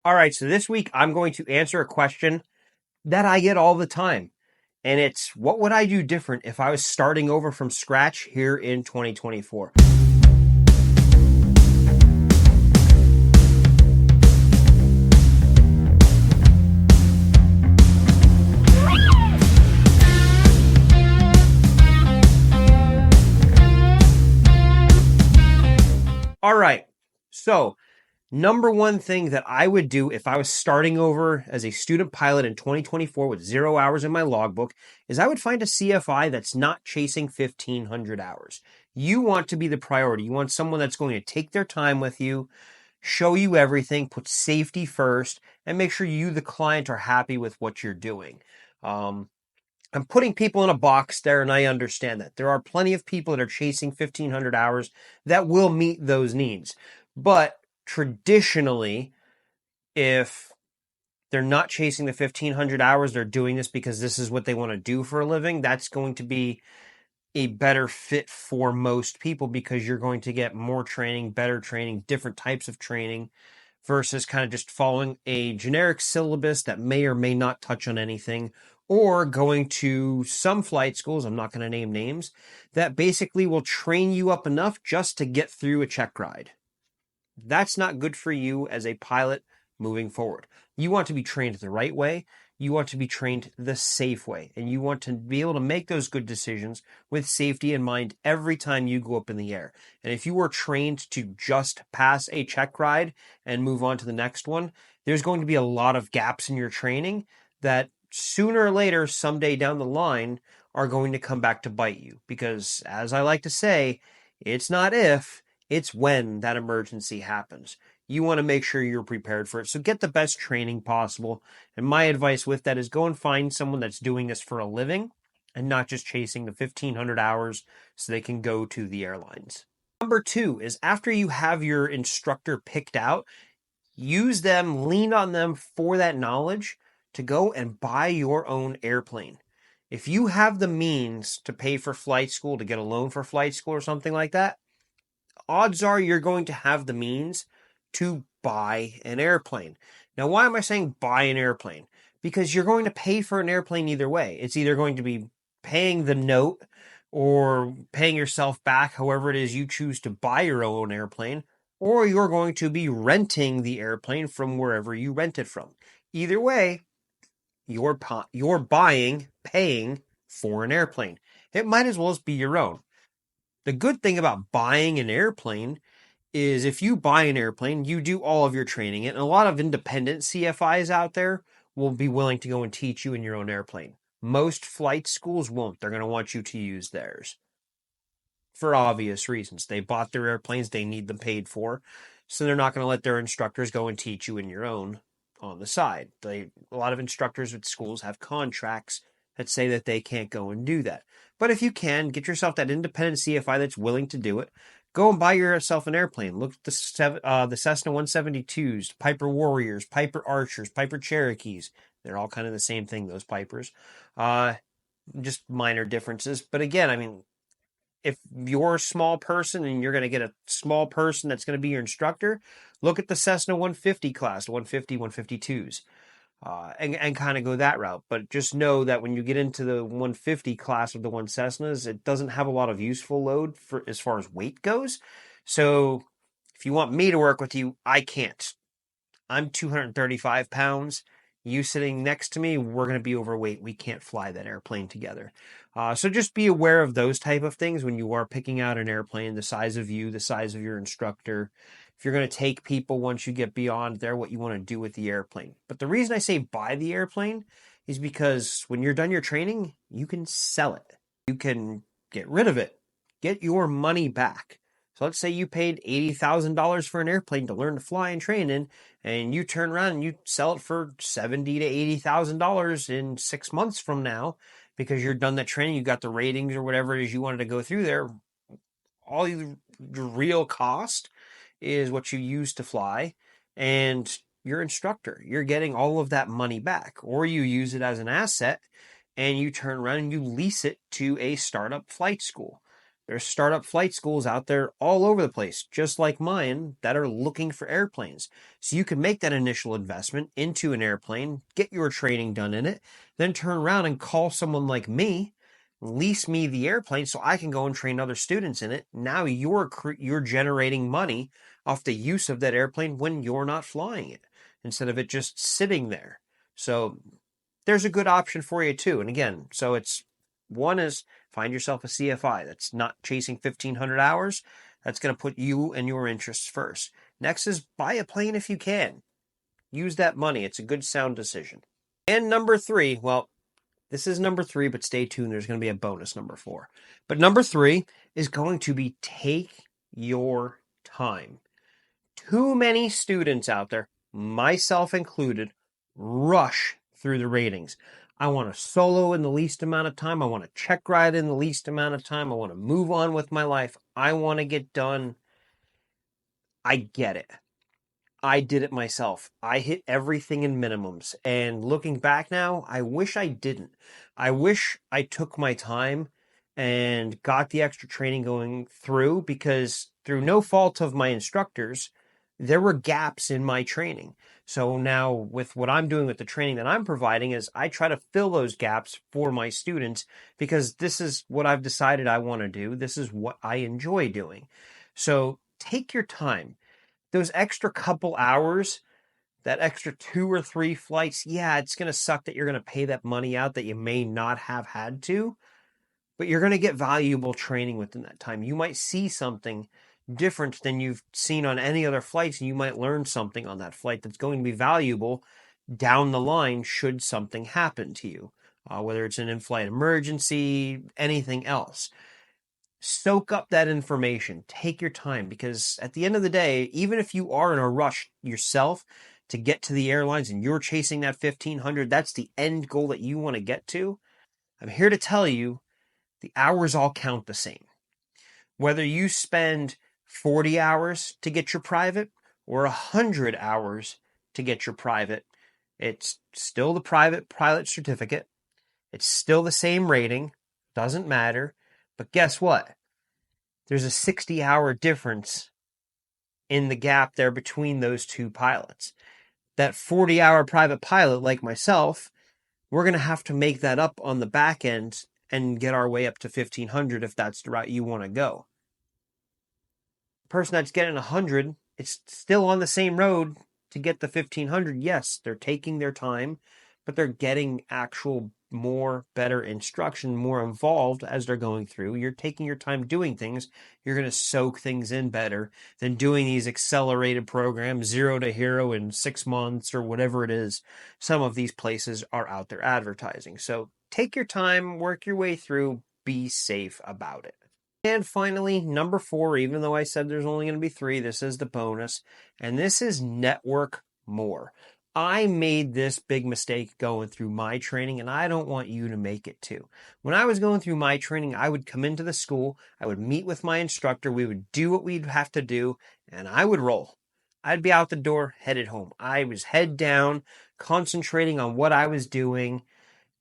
All right, so this week I'm going to answer a question that I get all the time. And it's what would I do different if I was starting over from scratch here in 2024? All right, so number one thing that I would do if I was starting over as a student pilot in 2024 with 0 hours in my logbook is I would find a CFI that's not chasing 1,500 hours. You want to be the priority. You want someone that's going to take their time with you, show you everything, put safety first, and make sure you, the client, are happy with what you're doing. Um, I'm putting people in a box there, and I understand that. There are plenty of people that are chasing 1,500 hours that will meet those needs. But traditionally, if they're not chasing the 1,500 hours, they're doing this because this is what they want to do for a living, that's going to be a better fit for most people because you're going to get more training, better training, different types of training versus kind of just following a generic syllabus that may or may not touch on anything, or going to some flight schools, I'm not going to name names, that basically will train you up enough just to get through a check ride. That's not good for you as a pilot moving forward. You want to be trained the right way. You want to be trained the safe way. And you want to be able to make those good decisions with safety in mind every time you go up in the air. And if you were trained to just pass a check ride and move on to the next one, there's going to be a lot of gaps in your training that sooner or later, someday down the line, are going to come back to bite you. Because as I like to say, it's not if, it's when that emergency happens. You want to make sure you're prepared for it. So get the best training possible. And my advice with that is go and find someone that's doing this for a living and not just chasing the 1,500 hours so they can go to the airlines. Number two is after you have your instructor picked out, use them, lean on them for that knowledge to go and buy your own airplane. If you have the means to pay for flight school, to get a loan for flight school or something like that, odds are you're going to have the means to buy an airplane. Now, why am I saying buy an airplane? Because you're going to pay for an airplane either way. It's either going to be paying the note or paying yourself back, however it is you choose to buy your own airplane, or you're going to be renting the airplane from wherever you rent it from. Either way, you're paying for an airplane. It might as well be your own. The good thing about buying an airplane is if you buy an airplane, you do all of your training. And a lot of independent CFIs out there will be willing to go and teach you in your own airplane. Most flight schools won't. They're going to want you to use theirs for obvious reasons. They bought their airplanes, they need them paid for. So they're not going to let their instructors go and teach you in your own on the side. A lot of instructors at schools have contracts that say that they can't go and do that. But if you can, get yourself that independent CFI that's willing to do it. Go and buy yourself an airplane. Look at the Cessna 172s, Piper Warriors, Piper Archers, Piper Cherokees. They're all kind of the same thing, those Pipers. Just minor differences. But again, I mean, if you're a small person and you're going to get a small person that's going to be your instructor, look at the Cessna 150 class, 150, 152s. And kind of go that route. But just know that when you get into the 150 class of the one Cessnas, it doesn't have a lot of useful load for as far as weight goes. So if you want me to work with you, I can't. I'm 235 pounds. You sitting next to me, we're going to be overweight. We can't fly that airplane together. So just be aware of those type of things when you are picking out an airplane, the size of you, the size of your instructor. If you're going to take people once you get beyond there, what you want to do with the airplane. But the reason I say buy the airplane is because when you're done your training, you can sell it. You can get rid of it, get your money back. So let's say you paid $80,000 for an airplane to learn to fly and train in, and you turn around and you sell it for $70,000 to $80,000 in 6 months from now because you're done that training, you got the ratings or whatever it is you wanted to go through there. All your real cost is what you use to fly and your instructor. You're getting all of that money back, or you use it as an asset and you turn around and you lease it to a startup flight school. There's startup flight schools out there all over the place, just like mine, that are looking for airplanes. So you can make that initial investment into an airplane, get your training done in it, then turn around and call someone like me, lease me the airplane so I can go and train other students in it. Now you're generating money off the use of that airplane when you're not flying it, instead of it just sitting there. So there's a good option for you too. And again, so it's one is find yourself a CFI that's not chasing 1,500 hours. That's going to put you and your interests first. Next is buy a plane if you can. Use that money. It's a good, sound decision. And number 3, well, this is number 3, but stay tuned. There's going to be a bonus number 4. But number 3 is going to be take your time. Too many students out there, myself included, rush through the ratings. I want to solo in the least amount of time. I want to check ride in the least amount of time. I want to move on with my life. I want to get done. I get it. I did it myself. I hit everything in minimums. And looking back now, I wish I didn't. I wish I took my time and got the extra training going through, because through no fault of my instructors, there were gaps in my training. So now with what I'm doing with the training that I'm providing is I try to fill those gaps for my students, because this is what I've decided I want to do. This is what I enjoy doing. So take your time. Those extra couple hours, that extra 2 or 3 flights, yeah, it's going to suck that you're going to pay that money out that you may not have had to, but you're going to get valuable training within that time. You might see something different than you've seen on any other flights, and you might learn something on that flight that's going to be valuable down the line should something happen to you, whether it's an in-flight emergency, anything else. Soak up that information. Take your time, because at the end of the day, even if you are in a rush yourself to get to the airlines and you're chasing that 1,500, that's the end goal that you want to get to. I'm here to tell you the hours all count the same. Whether you spend 40 hours to get your private or 100 hours to get your private, it's still the private pilot certificate. It's still the same rating. Doesn't matter. But guess what? There's a 60-hour difference in the gap there between those two pilots. That 40-hour private pilot, like myself, we're going to have to make that up on the back end and get our way up to 1,500 if that's the route you want to go. The person that's getting 100, it's still on the same road to get the 1,500. Yes, they're taking their time, but they're getting actual more better instruction, more involved as they're going through. You're taking your time doing things. You're going to soak things in better than doing these accelerated programs, 0 to hero in 6 months or whatever it is. Some of these places are out there advertising. So take your time, work your way through, be safe about it. And finally, number 4, even though I said there's only going to be 3, this is the bonus, and this is network more. I made this big mistake going through my training, and I don't want you to make it too. When I was going through my training, I would come into the school, I would meet with my instructor, we would do what we'd have to do, and I would roll. I'd be out the door, headed home. I was head down, concentrating on what I was doing,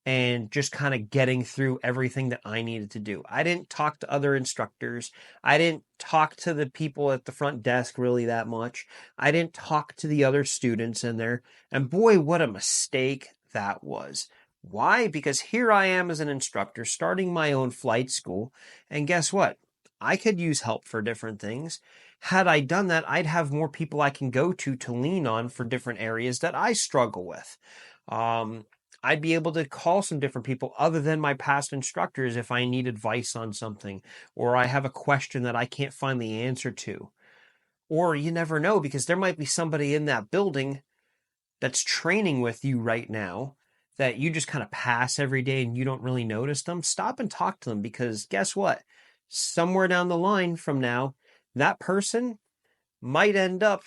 and just kind of getting through everything that I needed to do. I didn't talk to other instructors. I didn't talk to the people at the front desk really that much. I didn't talk to the other students in there. And boy, what a mistake that was. Why? Because here I am as an instructor starting my own flight school. And guess what? I could use help for different things. Had I done that, I'd have more people I can go to lean on for different areas that I struggle with. I'd be able to call some different people other than my past instructors if I need advice on something, or I have a question that I can't find the answer to. Or you never know, because there might be somebody in that building that's training with you right now that you just kind of pass every day and you don't really notice them. Stop and talk to them, because guess what? Somewhere down the line from now, that person might end up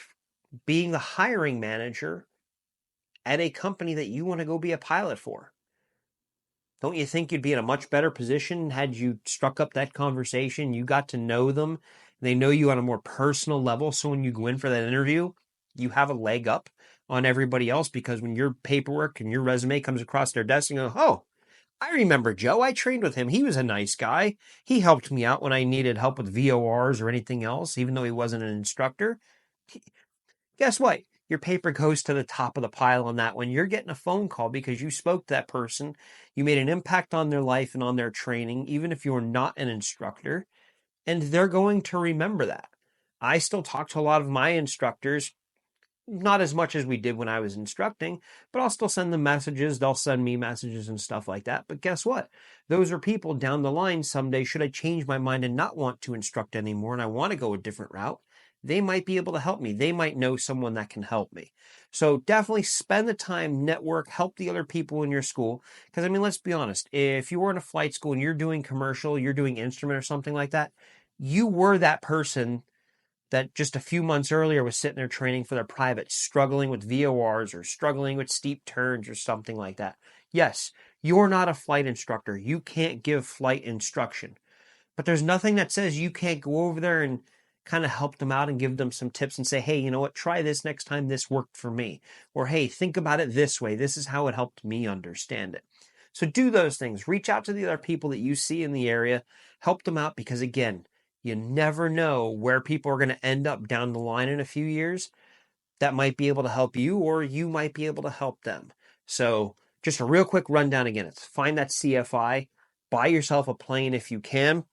being the hiring manager at a company that you want to go be a pilot for. Don't you think you'd be in a much better position had you struck up that conversation? You got to know them. They know you on a more personal level. So when you go in for that interview, you have a leg up on everybody else, because when your paperwork and your resume comes across their desk and go, oh, I remember Joe. I trained with him. He was a nice guy. He helped me out when I needed help with VORs or anything else, even though he wasn't an instructor. Guess what? Your paper goes to the top of the pile on that one. You're getting a phone call because you spoke to that person. You made an impact on their life and on their training, even if you're not an instructor, and they're going to remember that. I still talk to a lot of my instructors, not as much as we did when I was instructing, but I'll still send them messages. They'll send me messages and stuff like that. But guess what? Those are people down the line someday, should I change my mind and not want to instruct anymore and I want to go a different route, they might be able to help me. They might know someone that can help me. So definitely spend the time, network, help the other people in your school. Because, I mean, let's be honest. If you were in a flight school and you're doing commercial, you're doing instrument or something like that, you were that person that just a few months earlier was sitting there training for their private, struggling with VORs or struggling with steep turns or something like that. Yes, you're not a flight instructor. You can't give flight instruction. But there's nothing that says you can't go over there and kind of help them out and give them some tips and say, hey, you know what, try this next time. This worked for me. Or, hey, think about it this way. This is how it helped me understand it. So do those things. Reach out to the other people that you see in the area. Help them out because, again, you never know where people are going to end up down the line in a few years that might be able to help you or you might be able to help them. So just a real quick rundown again. It's find that CFI, buy yourself a plane if you can.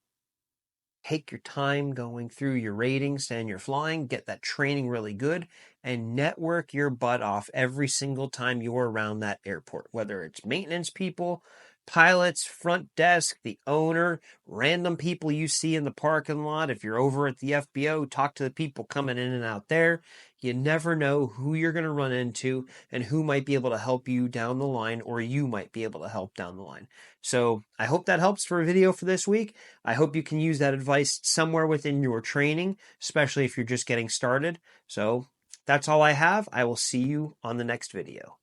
Take your time going through your ratings and your flying, get that training really good, and network your butt off every single time you're around that airport, whether it's maintenance people, pilots, front desk, the owner, random people you see in the parking lot. If you're over at the FBO, talk to the people coming in and out there. You never know who you're going to run into and who might be able to help you down the line or you might be able to help down the line. So I hope that helps for a video for this week. I hope you can use that advice somewhere within your training, especially if you're just getting started. So that's all I have. I will see you on the next video.